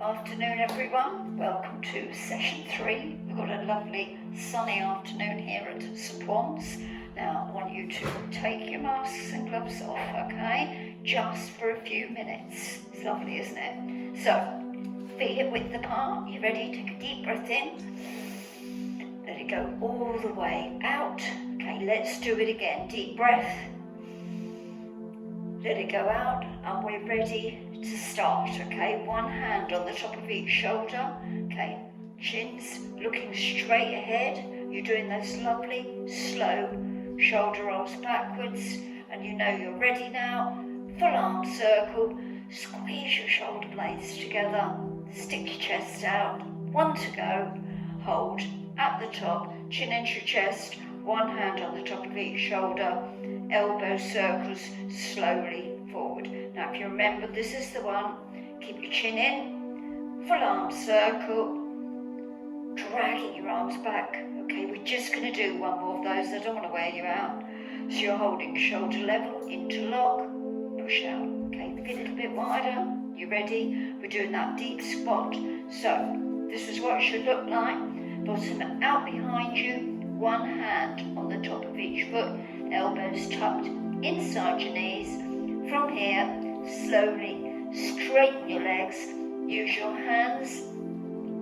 Afternoon everyone, welcome to session 3. We've got a lovely sunny afternoon here at Swans. Now I want you to take your masks and gloves off, okay? Just for a few minutes. It's lovely, isn't it? So, feet hip width apart, you ready? Take a deep breath in. Let it go all the way out. Okay, let's do it again. Deep breath. Let it go out, and we're ready to start, okay? One hand on the top of each shoulder, okay? Chins looking straight ahead. You're doing those lovely, slow shoulder rolls backwards, and you know you're ready now. Full arm circle, squeeze your shoulder blades together, stick your chest out. One to go, hold at the top, chin into your chest, one hand on the top of each shoulder, elbow circles slowly forward. Now if you remember, this is the one. Keep your chin in, full arm circle, dragging your arms back. Okay, we're just going to do one more of those. I don't want to wear you out. So you're holding shoulder level, interlock, push out. Okay, feet a little bit wider. You ready? We're doing that deep squat. So this is what it should look like. Bottom out behind you. One hand on the top of each foot, elbows tucked inside your knees. From here, slowly straighten your legs, use your hands,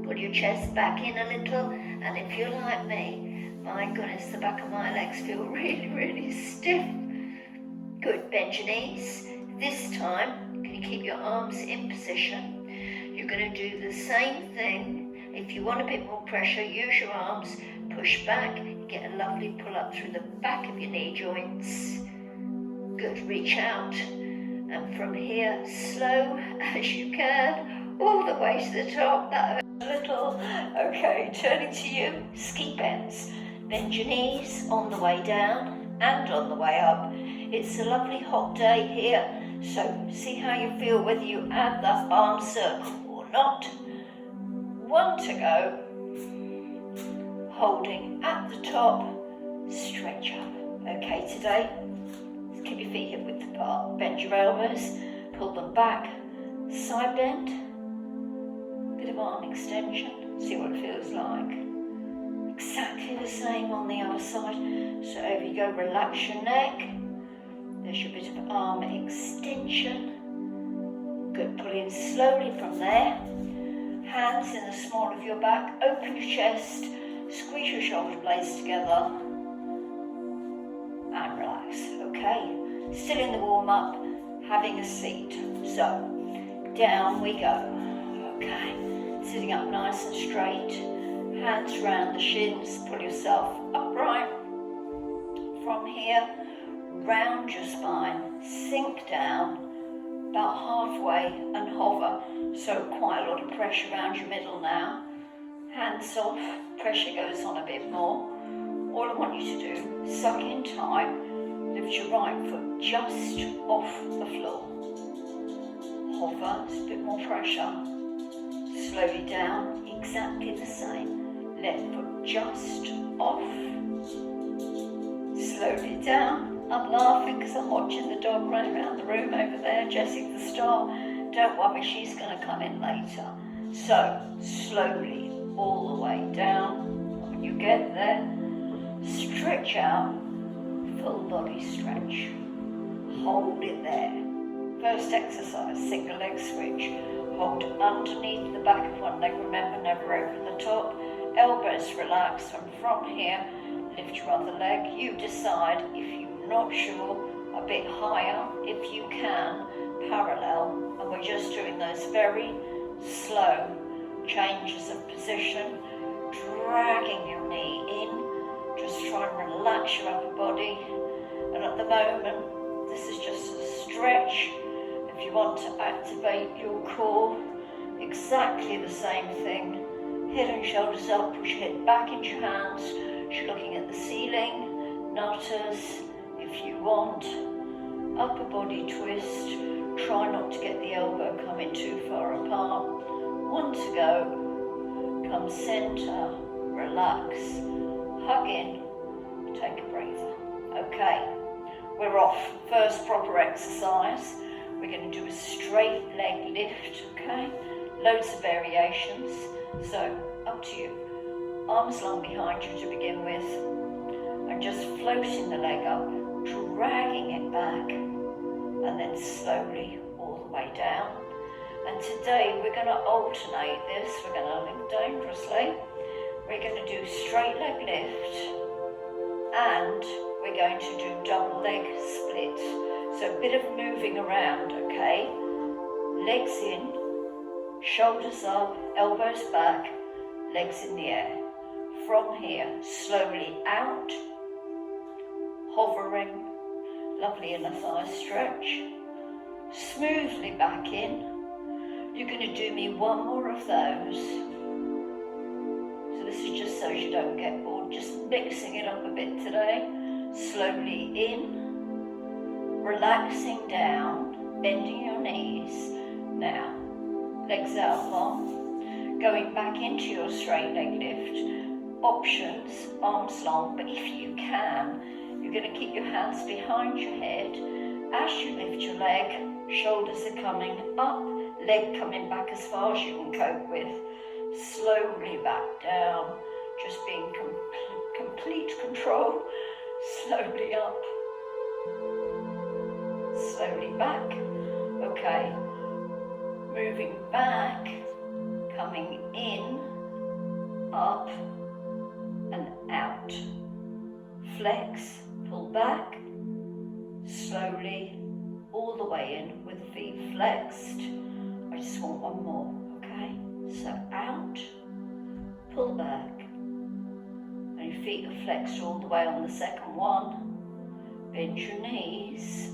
pull your chest back in a little, and if you're like me, my goodness, the back of my legs feel really, really stiff. Good, bend your knees. This time, can you keep your arms in position? You're going to do the same thing. If you want a bit more pressure, use your arms, push back, get a lovely pull up through the back of your knee joints. Good, reach out, and from here, slow as you can, all the way to the top. That hurts a little. Okay, turning to you, ski bends. Bend your knees on the way down and on the way up. It's a lovely hot day here, so see how you feel whether you add that arm circle or not. One to go. Holding at the top, stretch up. Okay, today, keep your feet hip width apart. Bend your elbows, pull them back, side bend, bit of arm extension, see what it feels like. Exactly the same on the other side. So over you go, relax your neck. There's your bit of arm extension. Good, pull in slowly from there. Hands in the small of your back, open your chest, squeeze your shoulder blades together and relax, okay? Still in the warm-up, having a seat. So, down we go, okay? Sitting up nice and straight, hands round the shins, pull yourself upright. From here, round your spine, sink down, about halfway and hover. So quite a lot of pressure around your middle now. Hands off, pressure goes on a bit more. All I want you to do, suck in tight, lift your right foot just off the floor. Hover, it's a bit more pressure. Slowly down, exactly the same. Left foot just off. Slowly down. I'm laughing because I'm watching the dog run around the room over there, Jessie the star. Don't worry, she's going to come in later. So, slowly, all the way down. When you get there, stretch out, full body stretch. Hold it there. First exercise, single leg switch. Hold underneath the back of one leg, remember, never over the top. Elbows relax, and from here, lift your other leg. You decide, if you're not sure, a bit higher, if you can, parallel. And we're just doing those very slow changes of position, dragging your knee in, just try and relax your upper body. And at the moment, this is just a stretch. If you want to activate your core, exactly the same thing. Head and shoulders up, push your head back into your hands. You're looking at the ceiling, nutters, if you want. Upper body twist. Try not to get the elbow coming too far apart. One to go. Come center, relax, hug in, take a breather. Okay, we're off. First proper exercise. We're going to do a straight leg lift, okay? loads of variations, so up to you. Arms long behind you to begin with, and just floating the leg up, dragging it back, and then slowly all the way down. And today we're going to alternate this. We're going to lift dangerously. We're going to do straight leg lift, and we're going to do double leg split. So a bit of moving around, okay? Legs in, shoulders up, elbows back, legs in the air. From here, slowly out, hovering, lovely inner thigh stretch, smoothly back in. You're going to do me one more of those. So this is just so you don't get bored, just mixing it up a bit today. Slowly in, relaxing down, bending your knees. Now, legs out long, going back into your straight leg lift. Options, arms long, but if you can, you're going to keep your hands behind your head. As you lift your leg, shoulders are coming up, leg coming back as far as you can cope with. Slowly back down, just being complete control. Slowly up, slowly back. Okay, moving back, coming in, up, and out. Flex, pull back, slowly, all the way in with the feet flexed. I just want one more, okay? So out, pull back, and your feet are flexed all the way on the second one. Bend your knees,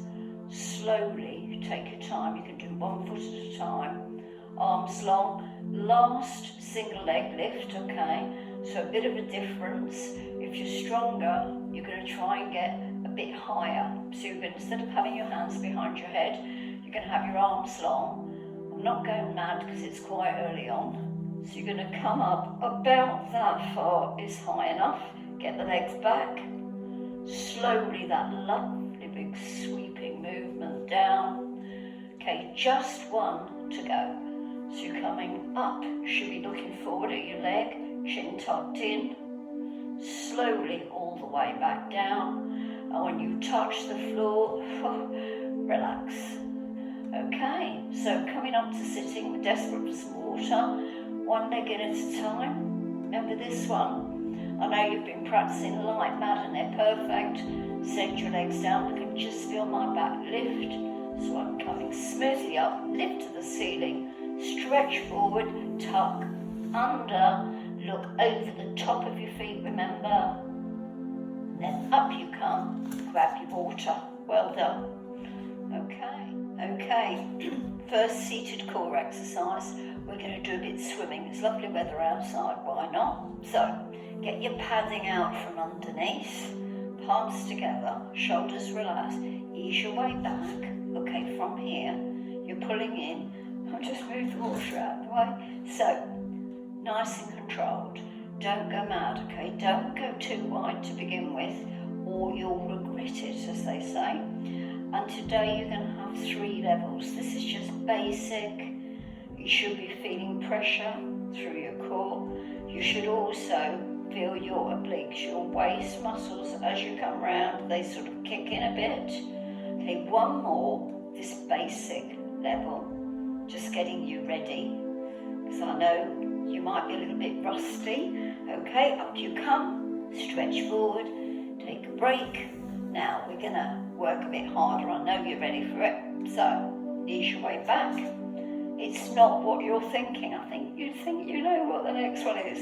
slowly, take your time. You can do 1 foot at a time. Arms long, last single leg lift, okay? So a bit of a difference. If you're stronger, you're going to try and get a bit higher. So you're going to, instead of having your hands behind your head, you're going to have your arms long. I'm not going mad because it's quite early on. So you're going to come up about that far is high enough. Get the legs back. Slowly, that lovely big sweeping movement down. Okay, just one to go. So you're coming up, you should be looking forward at your leg, chin tucked in, slowly all the way back down, and when you touch the floor, relax. Okay, so coming up to sitting, we're desperate for some water, one leg in at a time. Remember this one? I know you've been practicing like mad and they're perfect. Send your legs down, I can just feel my back lift. So I'm coming smoothly up, lift to the ceiling. Stretch forward, tuck under, look over the top of your feet, remember. Then up you come, grab your water. Well done. Okay. First seated core exercise. We're going to do a bit of swimming. It's lovely weather outside, why not? So, get your padding out from underneath, palms together, shoulders relaxed, ease your way back. Okay, from here, you're pulling in. I'll just move the water out of the way. So, nice and controlled. Don't go mad, okay? Don't go too wide to begin with, or you'll regret it, as they say. And today you're going to have 3 levels. This is just basic. You should be feeling pressure through your core. You should also feel your obliques, your waist muscles, as you come round, they sort of kick in a bit. Okay, one more, this basic level. Just getting you ready, because I know you might be a little bit rusty. Okay, up you come, stretch forward, take a break. Now we're going to work a bit harder. I know you're ready for it. So, ease your way back. It's not what you're thinking. I think you know what the next one is.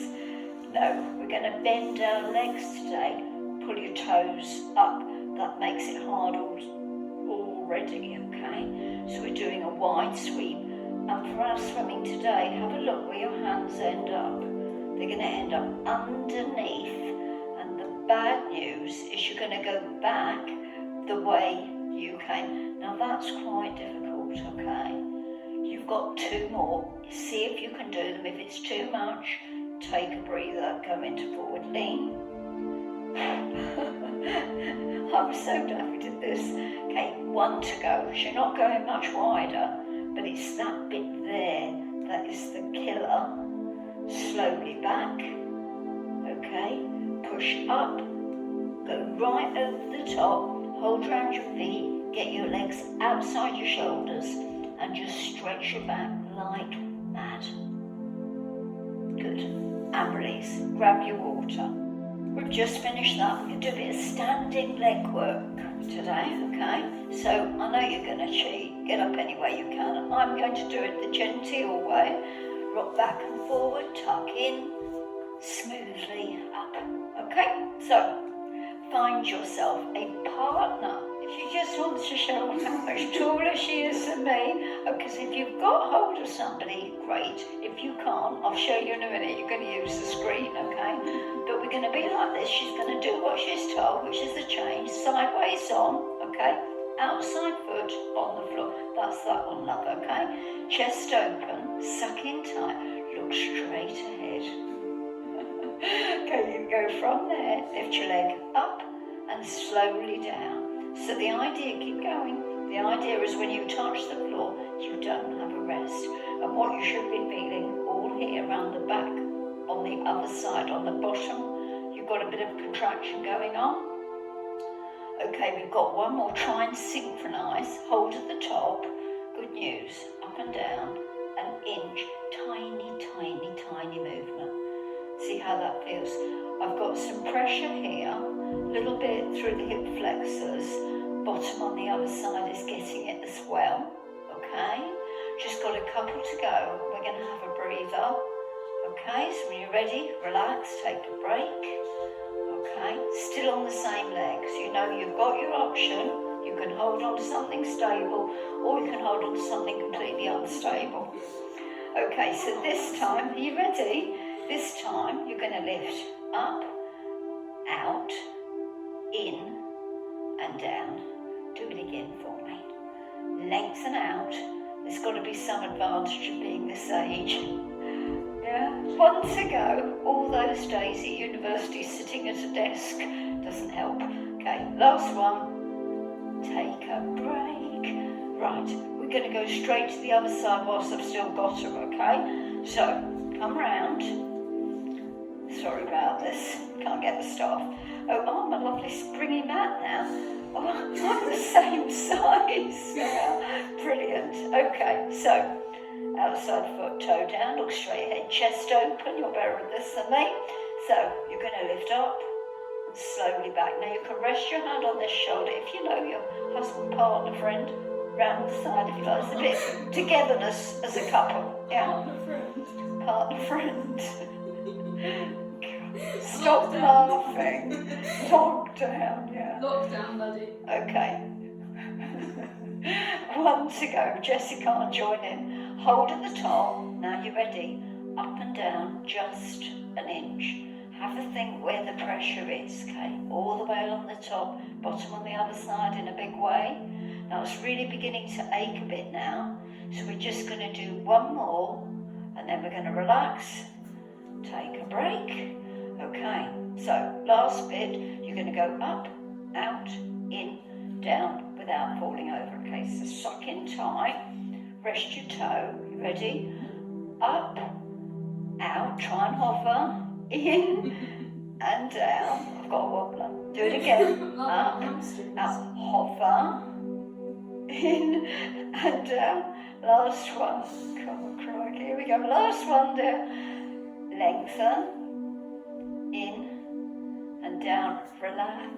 No, we're going to bend our legs today. Pull your toes up. That makes it hard already, okay? So we're doing a wide sweep. And for our swimming today, have a look where your hands end up. They're going to end up underneath. And the bad news is you're going to go back the way you came. Now that's quite difficult, okay? You've got 2 more. See if you can do them. If it's too much, take a breather, go into forward lean. I'm so glad we did this. Okay, 1 to go. So you're not going much wider, but it's that bit there that is the killer. Slowly back, okay, push up, go right over the top, hold around your feet, get your legs outside your shoulders, and just stretch your back like mad. Good, and release, grab your water. We've just finished that. We're going to do a bit of standing leg work today, okay? So I know you're going to cheat, get up any way you can. I'm going to do it the genteel way. Rock back and forward, tuck in, smoothly up, okay? So find yourself a partner. If you just want to show how much taller she is than me, because if you've got hold of somebody, great. If you can't, I'll show you in a minute. You're going to use the screen, okay? But we're going to be like this. She's going to do what she's told, which is the change, sideways on, okay? Outside foot on the floor. That's that one, love, okay? Chest open, suck in tight, look straight ahead. Okay, you go from there, lift your leg up and slowly down. So the idea, keep going, the idea is when you touch the floor, you don't have a rest. And what you should be feeling all here around the back, on the other side, on the bottom, you've got a bit of contraction going on. Okay, we've got one more. Try and synchronise. Hold at the top. Good news. Up and down. An inch. Tiny, tiny, tiny movement. See how that feels? I've got some pressure here. A little bit through the hip flexors. Bottom on the other side is getting it as well. Okay? Just got a couple to go. We're going to have a breather. Okay, so when you're ready, relax, take a break. Okay, still on the same legs. You know you've got your option. You can hold on to something stable or you can hold on to something completely unstable. Okay, so this time, are you ready? This time you're going to lift up, out, in and down. Do it again for me. Lengthen out. There's got to be some advantage of being this age. Yeah, one to go. All those days at university sitting at a desk doesn't help. Okay, last one. Take a break. Right, we're going to go straight to the other side whilst I've still got her, okay? So, come round. Sorry about this, can't get the staff. Oh, my lovely springy mat now. Oh, I'm the same size now. Brilliant. Okay, so outside foot, toe down, look straight ahead, chest open. You're better at this than me. So you're going to lift up and slowly back. Now you can rest your hand on this shoulder if you know your husband, partner, friend, round the side if you like. It's a bit togetherness as a couple. Yeah. Partner, friend. Stop laughing. Lockdown, yeah. Lockdown, buddy. Okay. One to go. Jessie can't join in. Hold at the top. Now you're ready. Up and down, just an inch. Have a think where the pressure is, okay? All the way along the top, bottom on the other side in a big way. Now it's really beginning to ache a bit now. So we're just going to do one more and then we're going to relax. Take a break. Okay, so last bit, you're going to go up, out, in, down without falling over. Okay, so suck in tight, rest your toe. You ready? Up, out, try and hover, in and down. I've got a wobbler. Do it again. Up, out, hover, in and down. Last one. Come on, crikey. Here we go. Last one there. Lengthen. In and down, relax,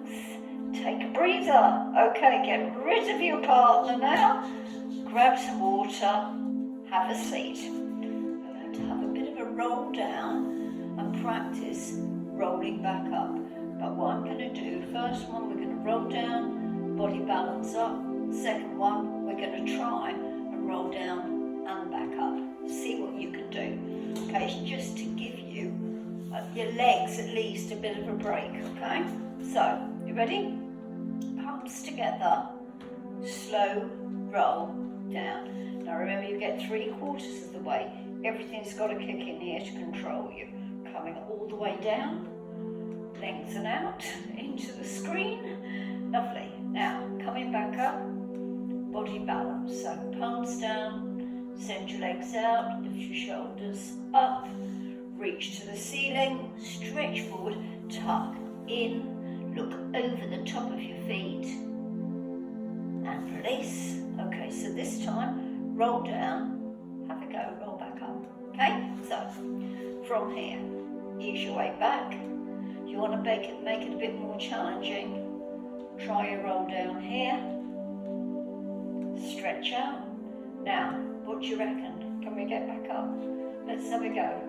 take a breather. Okay, get rid of your partner now, grab some water, have a seat. I'm going to have a bit of a roll down and practice rolling back up. But what I'm going to do, first one we're going to roll down, body balance up. Second one, we're going to try and roll down and back up. See what you can do. Okay, it's just to give you your legs at least a bit of a break, okay? So, you ready? Palms together, slow roll down. Now remember you get 3/4 of the way. Everything's got to kick in here to control you. Coming all the way down, lengthen out into the screen. Lovely. Now, coming back up, body balance. So palms down, Send your legs out, lift your shoulders up, reach to the ceiling, stretch forward, tuck in, look over the top of your feet, and release. Okay, so this time, roll down, have a go, roll back up. Okay, so from here, ease your way back. You want to make it a bit more challenging. Try your roll down here. Stretch out. Now, what do you reckon? Can we get back up? Let's have a go.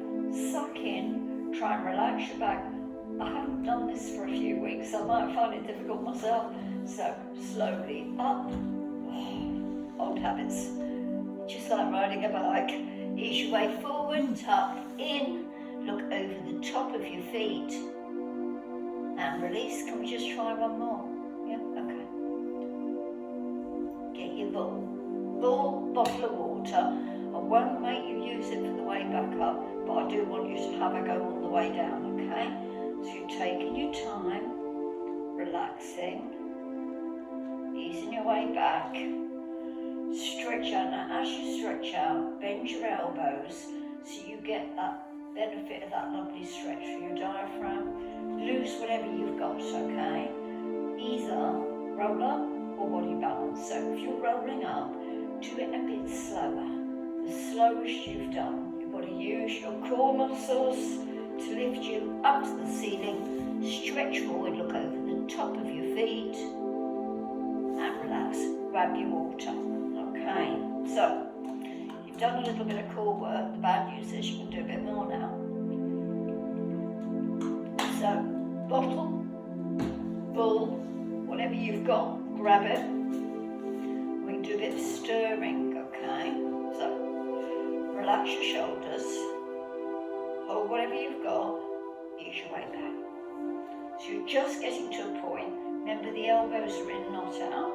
Suck in, try and relax your back. I haven't done this for a few weeks, so I might find it difficult myself. So, slowly up. Old habits. Just like riding a bike. Ease your way forward, tuck in, look over the top of your feet, and release. Can we just try one more? Yeah, okay. Get your full bottle of water. I won't make you use it for the way back up, but I do want you to have a go on the way down, okay? So you're taking your time, relaxing, easing your way back. Stretch out. Now as you stretch out, bend your elbows so you get that benefit of that lovely stretch for your diaphragm. Loose whatever you've got, okay? Either roll up or body balance. So if you're rolling up, do it a bit slower. The slowest you've done. You've got to use your core muscles to lift you up to the ceiling. Stretch forward, look over the top of your feet, and relax. Grab your water. Okay, so you've done a little bit of core work. The bad news is you can do a bit more now. So, bottle, bowl, whatever you've got, grab it. We can do a bit of stirring, okay? So, relax your shoulders, hold whatever you've got, ease your way back. So you're just getting to a point. Remember the elbows are in, not out.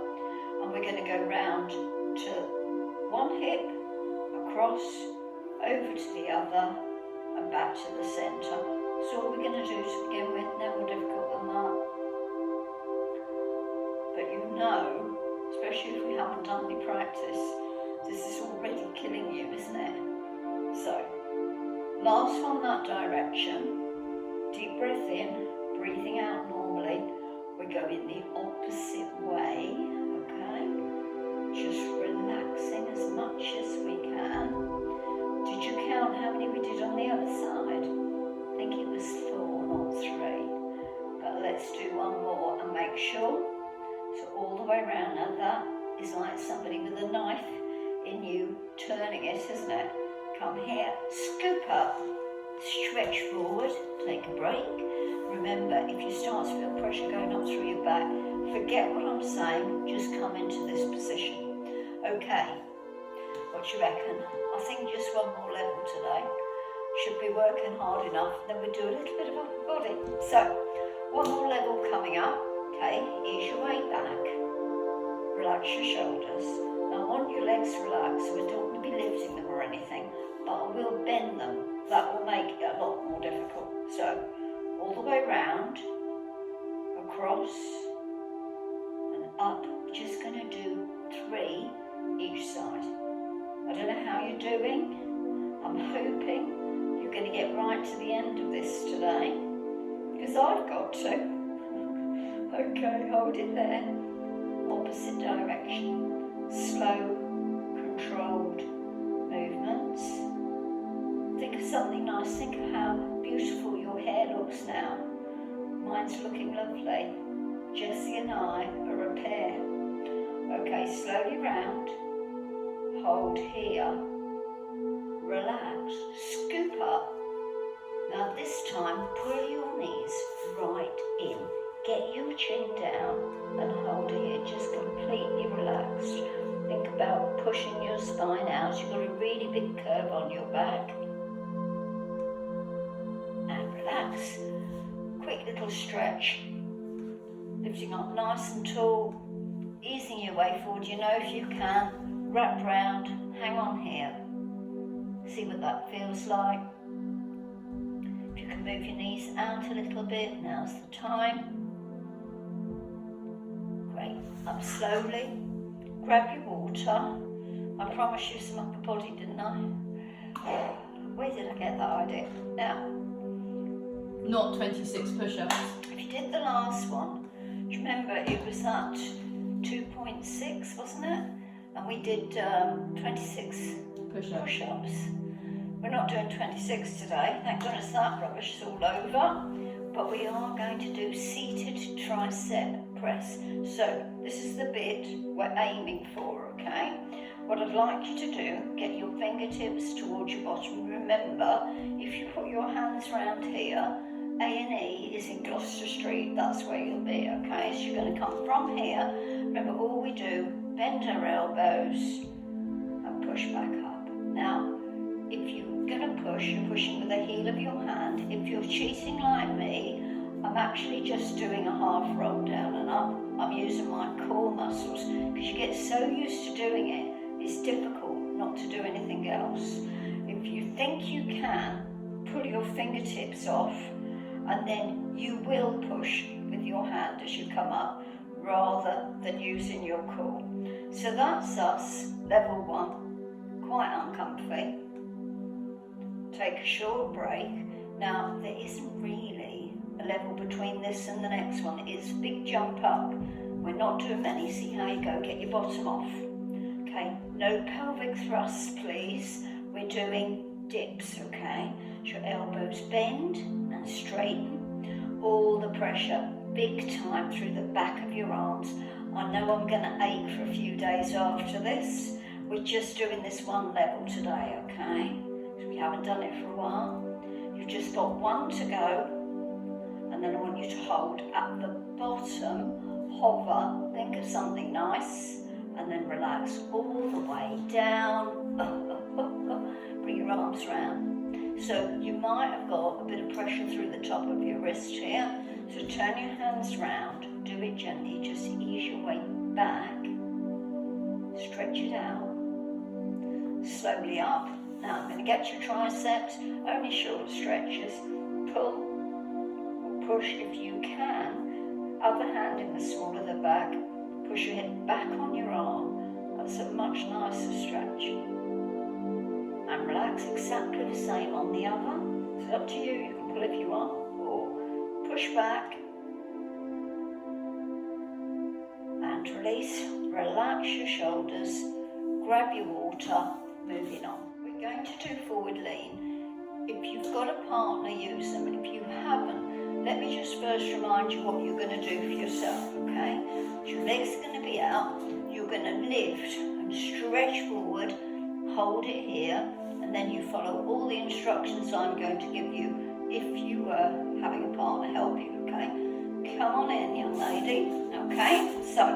And we're going to go round to one hip, across, over to the other, and back to the centre. So all we're going to do to begin with, no more difficult than that. But you know, especially if we haven't done any practice, this is already killing you, isn't it? So, last one that direction, deep breath in, breathing out normally. We go in the opposite way, okay? Just relaxing as much as we can. Did you count how many we did on the other side? I think it was 4, not 3. But let's do one more and make sure. So all the way around. Now that is like somebody with a knife in you turning it, isn't it? Come here, scoop up, stretch forward, take a break. Remember, if you start to feel pressure going up through your back, forget what I'm saying, just come into this position. Okay, what do you reckon? I think just one more level today. Should be working hard enough, then we do a little bit of upper body. So, one more level coming up, okay, ease your way back, relax your shoulders. Now I want your legs relaxed, so I don't want to be lifting them or anything, but I will bend them. That will make it a lot more difficult. So, all the way round, across, and up. We're just going to do 3 each side. I don't know how you're doing. I'm hoping you're going to get right to the end of this today, because I've got to. Okay, hold it there. Opposite direction. Slow, controlled movements. Think of something nice. Think of how beautiful your hair looks now. Mine's looking lovely. Jessie and I are a pair. Okay, slowly round. Hold here. Relax. Scoop up. Now this time, pull your knees right in. Get your chin down and hold here. Just completely relaxed. Think about pushing your spine out. You've got a really big curve on your back. And relax. Quick little stretch. Lifting up nice and tall. Easing your way forward. You know, if you can, wrap round, hang on here. See what that feels like. If you can move your knees out a little bit, now's the time. Great. Up slowly. Grab your water. I promised you some upper body, didn't I? Where did I get that idea? Now, not 26 push-ups. if you did the last one, do you remember it was that 2.6, wasn't it? And we did 26 push-ups. We're not doing 26 today. Thank goodness that rubbish is all over. But we are going to do seated tricep press. So this is the bit we're aiming for, okay? What I'd like you to do, get your fingertips towards your bottom. Remember, if you put your hands around here, A&E is in Gloucester Street, that's where you'll be, okay? So you're going to come from here. Remember, all we do, bend our elbows and push back up. Now, if you're going to push, you're pushing with the heel of your hand. If you're cheating like me, I'm actually just doing a half roll down and up. I'm using my core muscles because you get so used to doing it, it's difficult not to do anything else. If you think you can, pull your fingertips off and then you will push with your hand as you come up rather than using your core. So that's us, level 1, quite uncomfy. Take a short break. Now, there isn't really a level between this and the next one. It's a big jump up. We're not doing many. See how you go. Get your bottom off. Okay, no pelvic thrusts, please. We're doing dips, okay? So your elbows bend and straighten. All the pressure, big time through the back of your arms. I know I'm going to ache for a few days after this. We're just doing this one level today, okay? We haven't done it for a while. You've just got one to go, and then I want you to hold at the bottom, hover, think of something nice, and then relax all the way down. Bring your arms around. So you might have got a bit of pressure through the top of your wrist here. So turn your hands round, do it gently, just ease your way back, stretch it out, slowly up. Now I'm going to get your triceps, only short stretches, pull or push if you can, other hand in the small of the back, push your head back on your arm, that's a much nicer stretch. And relax exactly the same on the other, it's up to you, you can pull if you want, or push back, and release, relax your shoulders, grab your water, moving on. Going to do forward lean. If you've got a partner, use them, and if you haven't, let me just first remind you what you're going to do for yourself, okay? Your legs are going to be out, you're going to lift and stretch forward, hold it here, and then you follow all the instructions I'm going to give you if you were having a partner help you, okay? Come on in, young lady, okay? So,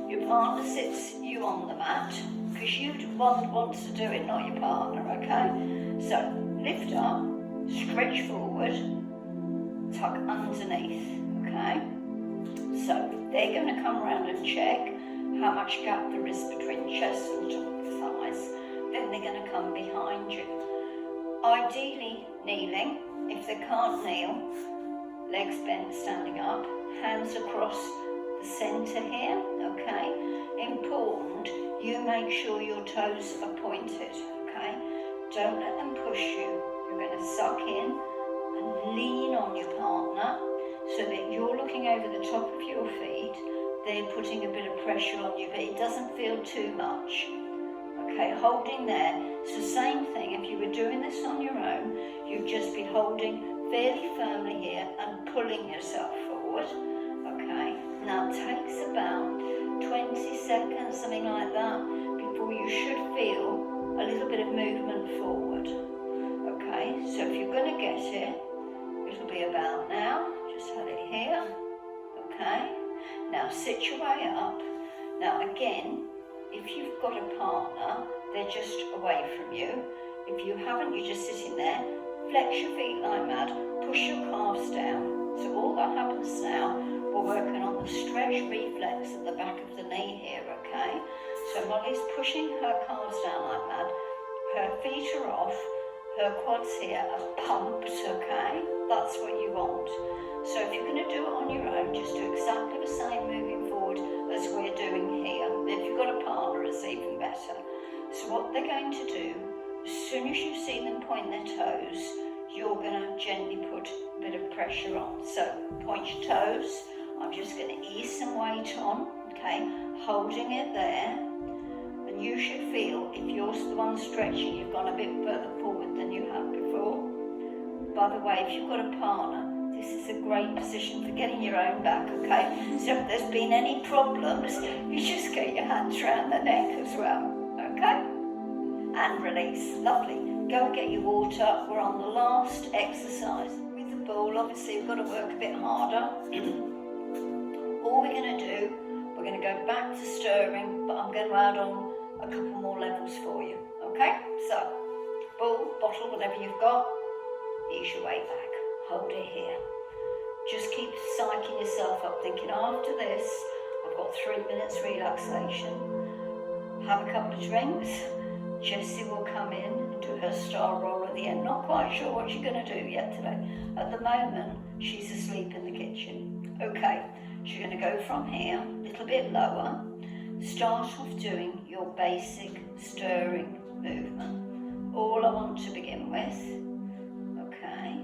your partner sits you on the mat, because you're the one that wants to do it, not your partner, okay? So, lift up, stretch forward, tuck underneath, okay? So, they're going to come around and check how much gap there is between chest and top of your thighs. Then they're going to come behind you. Ideally, kneeling. If they can't kneel, legs bent, standing up, hands across the centre here, okay? Important, you make sure your toes are pointed, okay? Don't let them push you. You're going to suck in and lean on your partner so that you're looking over the top of your feet. They're putting a bit of pressure on you, but it doesn't feel too much. Okay, holding there. It's the same thing. If you were doing this on your own, you'd just be holding fairly firmly here and pulling yourself forward. Okay, now it takes about 20 seconds, something like that, before you should feel a little bit of movement forward. Okay, so if you're going to get it, it'll be about now. Just hold it here. Okay, now sit your way up. Now again, if you've got a partner, they're just away from you. If you haven't, you're just sitting there. Flex your feet like mad, push your calves down. So all that happens now, we're working on the stretch reflex at the back of the knee here, okay? So Molly's pushing her calves down like mad. Her feet are off, her quads here are pumped, okay? That's what you want. So if you're going to do it on your own, just do exactly the same moving forward as we're doing here. If you've got a partner, it's even better. better. So what they're going to do, as soon as you see them point their toes, you're going to gently put a bit of pressure on. So point your toes. I'm just going to ease some weight on, okay, holding it there. And you should feel, if you're the one stretching, you've gone a bit further forward than you have before. By the way, if you've got a partner, this is a great position for getting your own back, okay? So if there's been any problems, you just get your hands around the neck as well, okay? And release. Lovely. Go and get your water. We're on the last exercise. With the ball, obviously, we've got to work a bit harder. All we're going to do, we're going to go back to stirring, but I'm going to add on a couple more levels for you, okay? So, ball, bottle, whatever you've got, ease your way back. Hold it here. Just keep psyching yourself up, thinking after this, I've got 3 minutes relaxation. Have a couple of drinks. Jessie will come in and do her star roll at the end. Not quite sure what she's going to do yet today. At the moment, she's asleep in the kitchen. Okay, she's going to go from here, a little bit lower. Start off doing your basic stirring movement. All I want to begin with. Okay.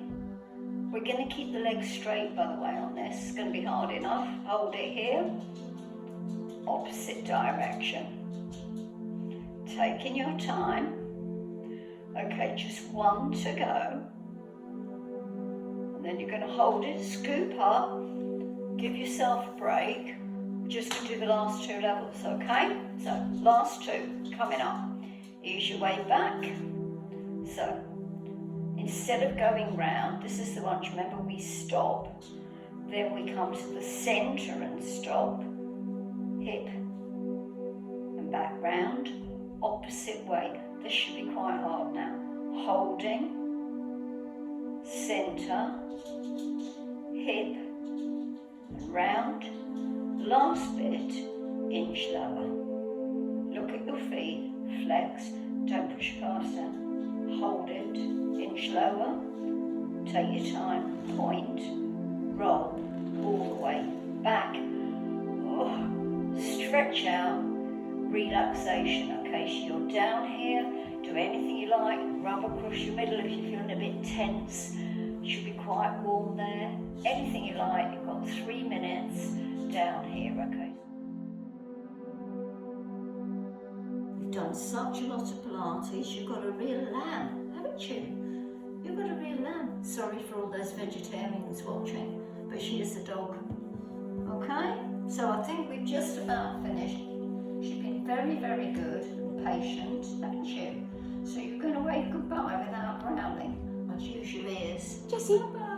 We're going to keep the legs straight, by the way, on this. It's going to be hard enough. Hold it here. Opposite direction. Taking your time. Okay, just one to go. And then you're going to hold it, scoop up, give yourself a break. We're just going to do the last 2 levels, okay? So, last 2 coming up. Ease your way back. So, instead of going round, this is the one, remember we stop, then we come to the centre and stop, hip and back round, opposite way. This should be quite hard now. Holding, centre, hip and round. Last bit, inch lower. Look at your feet, flex, don't push past them. Hold it, inch lower, take your time, point, roll, all the way back. Oh, stretch out, relaxation. Okay, so you're down here, do anything you like, rub across your middle if you're feeling a bit tense. It should be quite warm there. Anything you like, you've got 3 minutes down here, okay? You've done such a lot of Pilates, you've got a real lamb, haven't you? You've got a real lamb. Sorry for all those vegetarians watching, but she is a dog. Okay? So I think we've just about finished. She's been very, very good and patient, haven't you? So you're going to wave goodbye without growling. I'd use your ears. Jessie, bye.